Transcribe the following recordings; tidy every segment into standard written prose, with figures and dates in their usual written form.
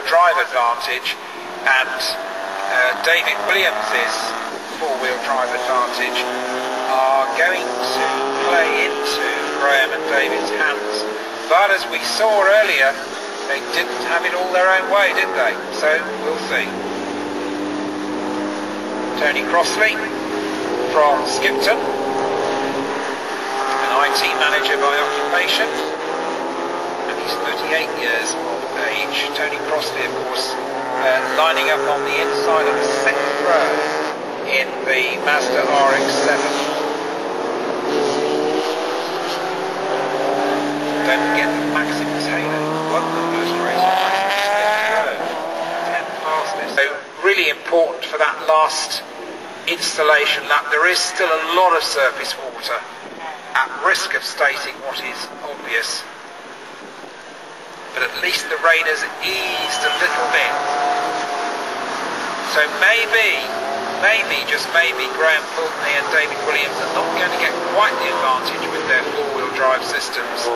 drive advantage, and David Williams's four-wheel drive advantage are going to play into Graham and David's hands. But as we saw earlier, they didn't have it all their own way, did they? So we'll see. Tony Crossley from Skipton, an IT manager by occupation, and he's 38 years of age. Tony Crossley, of course, lining up on the inside of the 6th row in the Mazda RX-7. Don't forget that Maxim Taylor won the first race on 10th fastest. So really important for that last installation lap. There is still a lot of surface water, at risk of stating what is obvious, but at least the rain has eased a little bit. So maybe, just maybe, Graham Poultney and David Williams are not going to get quite the advantage with their four-wheel drive systems.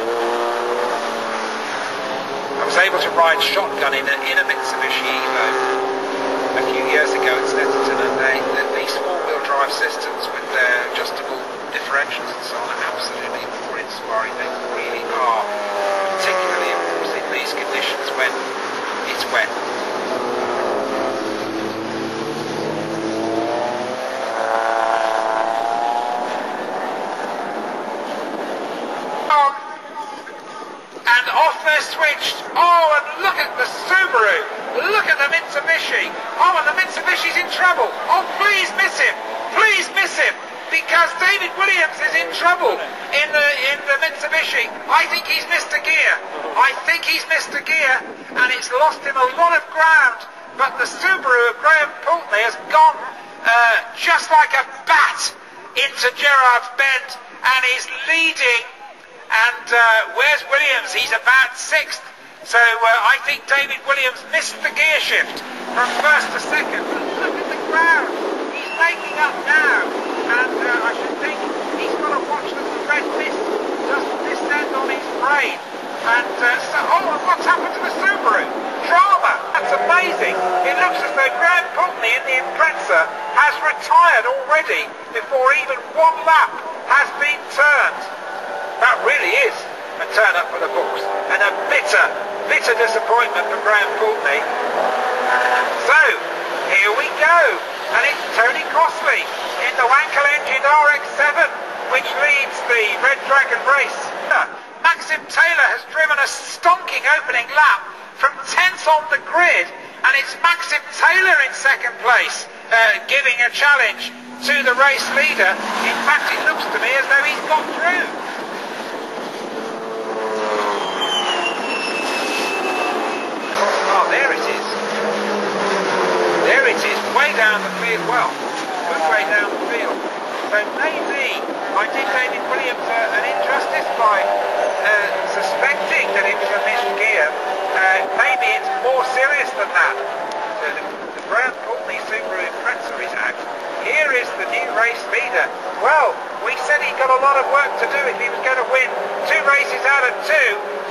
I was able to ride shotgun in a Mitsubishi Evo a few years ago at Snetterton, and these four-wheel drive systems with their adjustable differentials and so on are absolutely awe-inspiring. They really are, particularly of course in these conditions when it's wet. And off they're switched. Oh, and look at the Subaru. Look at the Mitsubishi. Oh, and the Mitsubishi's in trouble. Oh, please miss him. Please miss him. Because David Williams is in trouble in the Mitsubishi. I think he's missed a gear. And it's lost him a lot of ground. But the Subaru of Graham Poultney has gone just like a bat into Gerrard's Bend and is leading. And where's Williams? He's about 6th. So I think David Williams missed the gear shift from 1st to 2nd. But look at the ground. He's making up now. And I should think he's got to watch that the red mist doesn't descend on his brain. And oh, what's happened to the Subaru? Drama. That's amazing. It looks as though Graham Poultney in the Impreza has retired already before even one lap has been turned. That really is a turn up for the books, and a bitter disappointment for Graham Poultney. So, here we go, and it's Tony Crossley in the Wankel-engined RX-7, which leads the Red Dragon race. Maxim Taylor has driven a stonking opening lap from 10th on the grid, and it's Maxim Taylor in 2nd place, giving a challenge to the race leader. In fact, it looks to me as though he's got through. There it is, way down the field, well, good way down the field. So maybe I did David Williams an injustice by suspecting that it was a missed gear. Maybe it's more serious than that. So the Graham Poultney Subaru Impreza is out. Here is the new race leader. Well, we said he got a lot of work to do if he was going to win 2 races out of 2,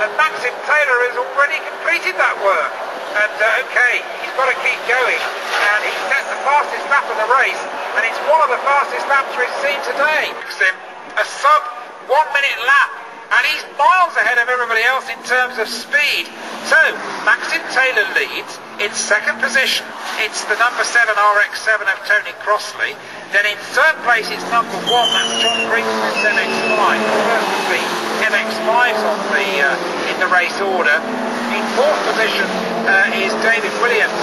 and Maxim Taylor has already completed that work. And okay, he's got to keep going, and he set the fastest lap of the race, and it's one of the fastest laps we've seen today. A sub 1 minute lap, and he's miles ahead of everybody else in terms of speed. So Maxim Taylor leads in 2nd position. It's the number 7 RX-7 of Tony Crossley. Then in 3rd place it's number 1, that's John Green's MX-5. The MX-5's on in the race order. In 4th position is David Williams.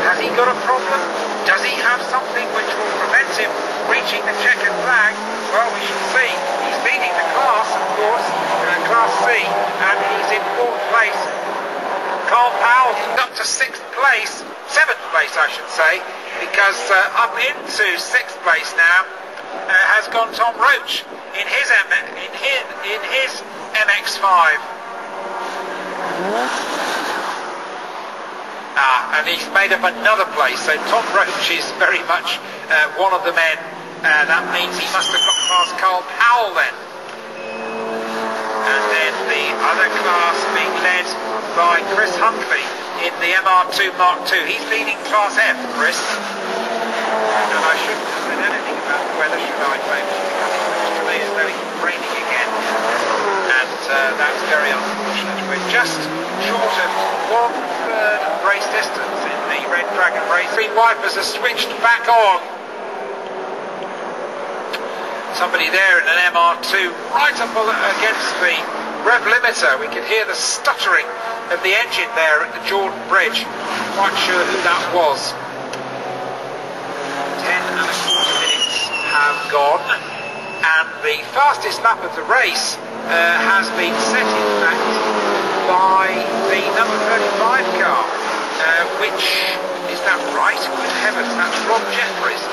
Has he got a problem? Does he have something which will prevent him reaching the checkered flag? Well, we shall see. He's leading the class, of course, Class C, and he's in 4th place. Carl Powell's up to 6th place, 7th place I should say, because up into 6th place now has gone Tom Roach in his MX-5. And he's made up another place, so Tom Roach is very much one of the men. That means he must have got past Carl Powell then. And then the other class being led by Chris Huntley in the the MR2 Mark II. He's leading Class F, Chris. And I shouldn't have said anything about the weather, should I, folks? Because it looks to me as though it's raining again. And that's very unfortunate. We're just short of 1/3 race distance in the Red Dragon race. Three wipers are switched back on. Somebody there in an MR2 right up against the rev limiter. We could hear the stuttering of the engine there at the Jordan Bridge. Quite sure who that was. 10.25 minutes have gone, and the fastest lap of the race has been set, in fact, by the number 35 car, which, is that right? Good heavens, that's Rob Jeffries.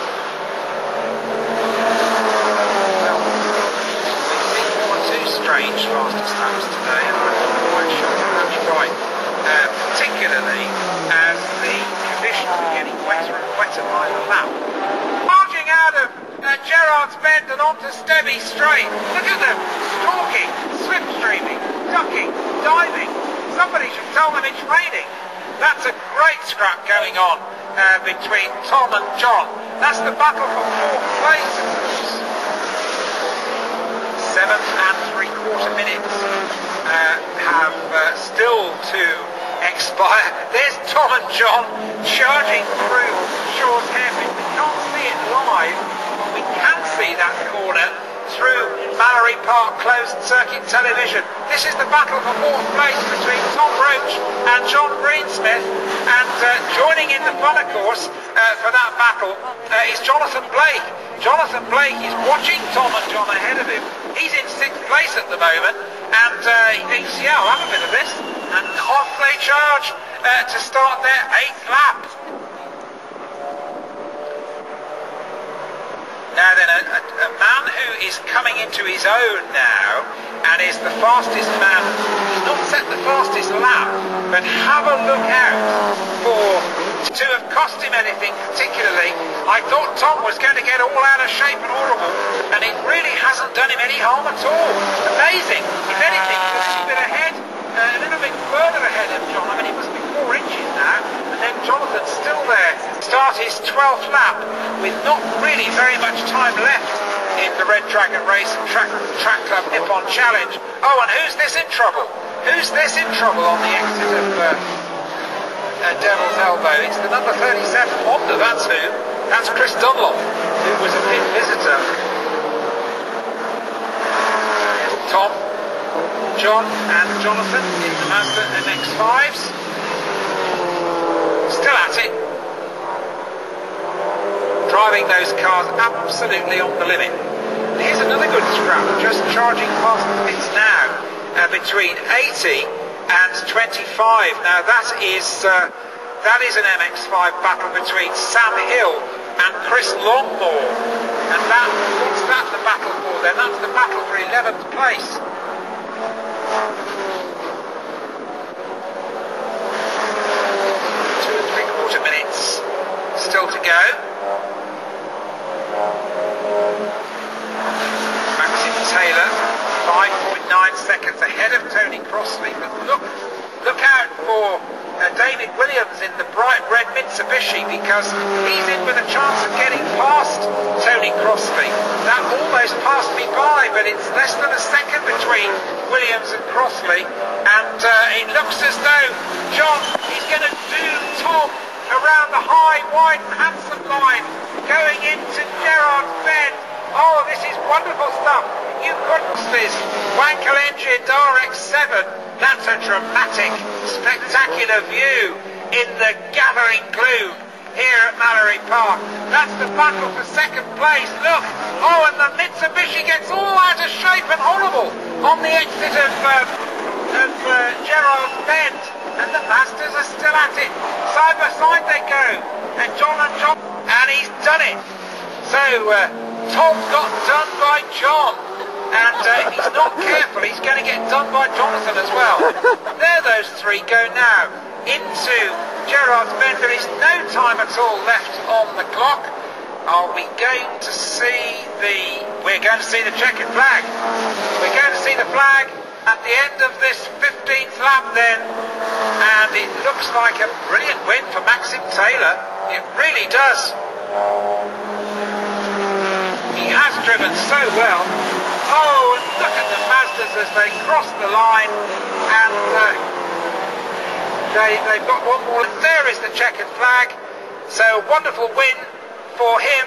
Strange fastest laps today, and I'm not quite sure that's right, particularly as the conditions are getting wetter and wetter by the lap. Marching out of Gerrard's Bend and onto Stebby Straight. Look at them, stalking, slipstreaming, ducking, diving. Somebody should tell them it's raining. That's a great scrap going on between Tom and John. That's the battle for 4th place. 7.75 minutes have still to expire. There's Tom and John charging through Shaw's hairpin. We can't see it live, but we can see that corner through Mallory Park closed circuit television. This is the battle for 4th place between Tom Roach and John Greensmith, and joining in the fun, of course, for that battle is Jonathan Blake. Jonathan Blake is watching Tom and John ahead of him. He's in 6th place at the moment, and he thinks, yeah, I'll have a bit of this. And off they charge to start their 8th lap. Now then, a man who is coming into his own now, and is the fastest man. He's not set the fastest lap, but have a look out for to have cost him anything particularly. I thought Tom was going to get all out of shape and horrible, and it really hasn't done him any harm at all. Amazing. If anything, he's a little bit ahead, a little bit further ahead of John. I mean, it must be 4 inches now, and then Jonathan's still there. Start his 12th lap with not really very much time left in the Red Dragon race and Track Club Nippon Challenge. Oh, and who's this in trouble? Who's this in trouble on the exit of Devil's Elbow? It's the number 37 Honda, that's who. That's Chris Dunlop, who was a pit visitor. Tom, John and Jonathan in the Mazda MX-5s. Still at it. Driving those cars absolutely on the limit. And here's another good scrap, just charging past the pits now, between 80 and 25. Now that is an MX-5 battle between Sam Hill and Chris Longmore. And what's that the battle for then? That's the battle for 11th place. 2 3/4 minutes still to go. Maxim Taylor, 5.9 seconds ahead of Tony Crossley, but look out for David Williams in the bright red Mitsubishi, because he's in with a chance of getting past Tony Crossley. That almost passed me by, but it's less than a second between Williams and Crossley, and it looks as though John is going to do Tom around the high, wide and handsome line going into Gerrard's Bend. Oh, this is wonderful stuff. You couldn't see this Wankel engined RX-7. That's a dramatic, spectacular view in the gathering gloom here at Mallory Park. That's the battle for 2nd place. Look, oh, and the Mitsubishi gets all out of shape and horrible on the exit of Gerrard's Bend, and the Mazdas are still at it. Side by side they go, and John, and he's done it. So Tom got done by John. And if he's not careful, he's going to get done by Jonathan as well. There those three go now into Gerrard's Bend. There is no time at all left on the clock. Are we going to see we're going to see the checkered flag. We're going to see the flag at the end of this 15th lap then, and it looks like a brilliant win for Maxim Taylor. It really does. He has driven so well. Oh, and look at the Mazdas as they cross the line, and they've got one more. There is the checkered flag, so wonderful win for him.